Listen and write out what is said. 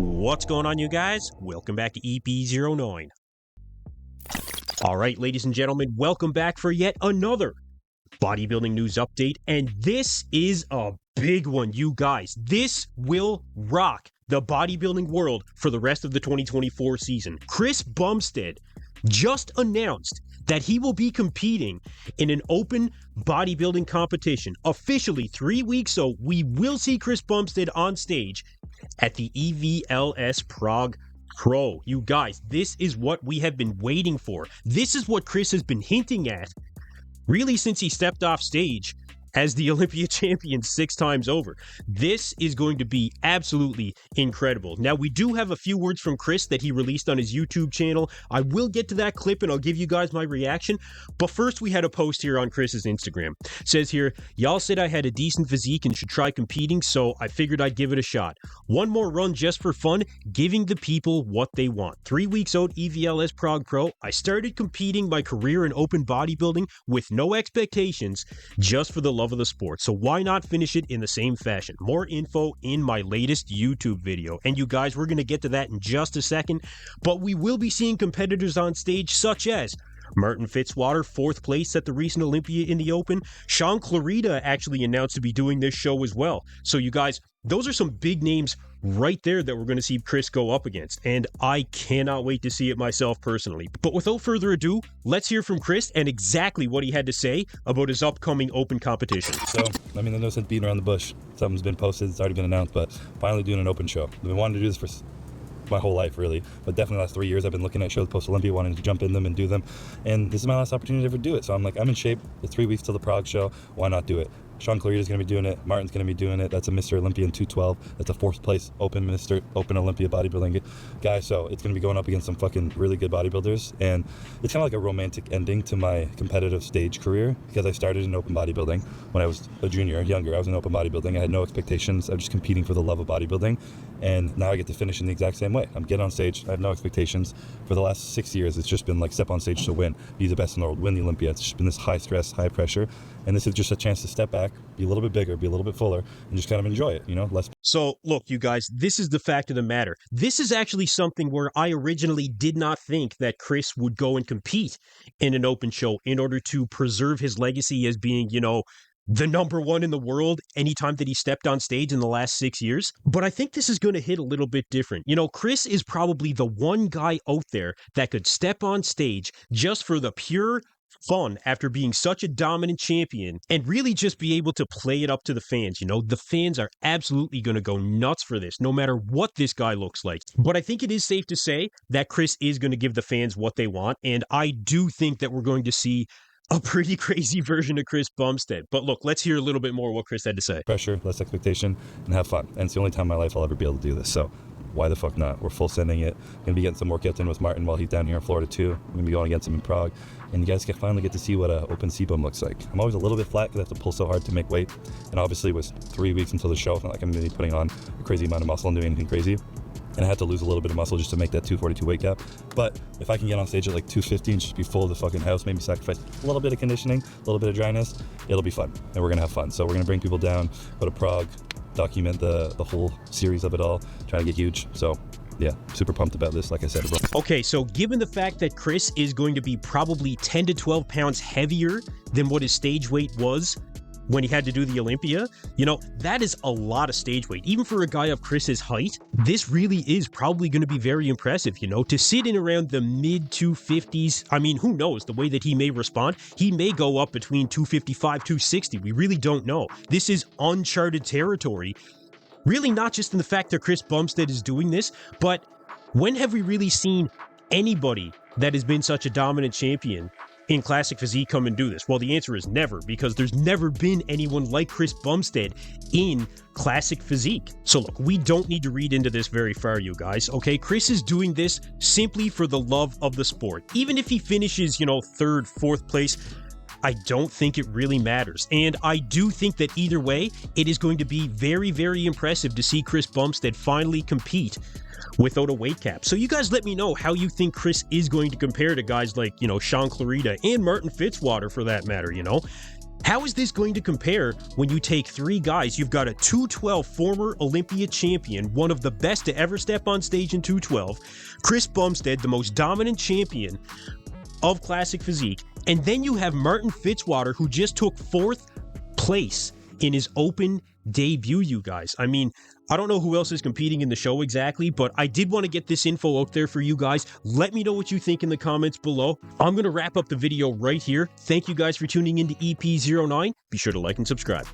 What's going on, you guys? Welcome back to EP09. All right, ladies and gentlemen, welcome back for yet another bodybuilding news update. And this is a big one, you guys. This will rock the bodybuilding world for the rest of the 2024 season. Chris Bumstead just announced that he will be competing in an open bodybuilding competition. Officially 3 weeks, so we will see Chris Bumstead on stage at the EVLS Prague Pro. You guys, this is what we have been waiting for. This is what Chris has been hinting at, really, since he stepped off stage as the Olympia champion 6 times over. This is going to be absolutely incredible. Now, we do have a few words from Chris that he released on his YouTube channel. I will get to that clip and I'll give you guys my reaction. But first, we had a post here on Chris's Instagram. It says here, y'all said I had a decent physique and should try competing, so I figured I'd give it a shot. One more run just for fun, giving the people what they want. 3 weeks out, EVLS Prague Pro. I started competing my career in open bodybuilding with no expectations, just for the love of the sport. So why not finish it in the same fashion? More info in my latest YouTube video. And you guys, we're going to get to that in just a second, but we will be seeing competitors on stage such as Martin Fitzwater, 4th place at the recent Olympia in the Open. Sean Clarita actually announced to be doing this show as well. So you guys, those are some big names right there that we're going to see Chris go up against, and I cannot wait to see it myself personally. But without further ado, let's hear from Chris and exactly what he had to say about his upcoming open competition. So, I mean, there's no sense beating around the bush. Something's been posted, it's already been announced, but finally doing an open show. I've been wanting to do this for my whole life, really, but definitely the last 3 years I've been looking at shows post Olympia, wanting to jump in them and do them, and this is my last opportunity to ever do it. So I'm like, I'm in shape. It's 3 weeks till the Prague show. Why not do it? Sean Clarita's going to be doing it. Martin's going to be doing it. That's a Mr. Olympia in 212. That's a 4th place open Olympia bodybuilding guy. So it's going to be going up against some fucking really good bodybuilders. And it's kind of like a romantic ending to my competitive stage career, because I started in open bodybuilding when I was a junior, younger. I was in open bodybuilding. I had no expectations. I was just competing for the love of bodybuilding. And now I get to finish in the exact same way. I'm getting on stage. I have no expectations. For the last 6 years, it's just been like step on stage to win, be the best in the world, win the Olympia. It's just been this high stress, high pressure. And this is just a chance to step back, be a little bit bigger, be a little bit fuller, and just kind of enjoy it, you know? So, look, you guys, this is the fact of the matter. This is actually something where I originally did not think that Chris would go and compete in an open show in order to preserve his legacy as being, you know, the #1 in the world anytime that he stepped on stage in the last 6 years. But I think this is going to hit a little bit different. You know, Chris is probably the one guy out there that could step on stage just for the pure fun after being such a dominant champion and really just be able to play it up to the fans. You know, the fans are absolutely going to go nuts for this, no matter what this guy looks like. But I think it is safe to say that Chris is going to give the fans what they want, and I do think that we're going to see a pretty crazy version of Chris Bumstead. But look, let's hear a little bit more what Chris had to say. Pressure, less expectation, and have fun. And it's the only time in my life I'll ever be able to do this. So why the fuck not? We're full sending it. Gonna be getting some workouts in with Martin while he's down here in Florida too. I'm gonna be going against him in Prague. And you guys can finally get to see what an open CBUM looks like. I'm always a little bit flat because I have to pull so hard to make weight. And obviously it was 3 weeks until the show. It's not like I'm gonna be putting on a crazy amount of muscle and doing anything crazy. And I had to lose a little bit of muscle just to make that 242 weight gap. But if I can get on stage at like 250 and just be full of the fucking house, maybe sacrifice a little bit of conditioning, a little bit of dryness, it'll be fun. And we're gonna have fun. So we're gonna bring people down, go to Prague, document the whole series of it all, try to get huge. So yeah, super pumped about this, like I said. Okay, so given the fact that Chris is going to be probably 10 to 12 pounds heavier than what his stage weight was when he had to do the Olympia, you know, that is a lot of stage weight. Even for a guy of Chris's height, this really is probably going to be very impressive, you know, to sit in around the mid 250s. I mean, who knows the way that he may respond? He may go up between 255, 260. We really don't know. This is uncharted territory. Really not just in the fact that Chris Bumstead is doing this, but when have we really seen anybody that has been such a dominant champion in classic physique come and do this? Well, the answer is never, because there's never been anyone like Chris Bumstead in classic physique. So look, we don't need to read into this very far, you guys, okay? Chris is doing this simply for the love of the sport. Even if he finishes, you know, 3rd, 4th place, I don't think it really matters. And I do think that either way, it is going to be very, very impressive to see Chris Bumstead finally compete without a weight cap. So you guys let me know how you think Chris is going to compare to guys like, you know, Sean Clarita and Martin Fitzwater for that matter, you know. How is this going to compare when you take three guys? You've got a 212 former Olympia champion, one of the best to ever step on stage in 212, Chris Bumstead, the most dominant champion of classic physique, and then you have Martin Fitzwater, who just took 4th place in his open debut, you guys. I mean, I don't know who else is competing in the show exactly, but I did want to get this info out there for you guys. Let me know what you think in the comments below. I'm going to wrap up the video right here. Thank you guys for tuning into EP09. Be sure to like and subscribe.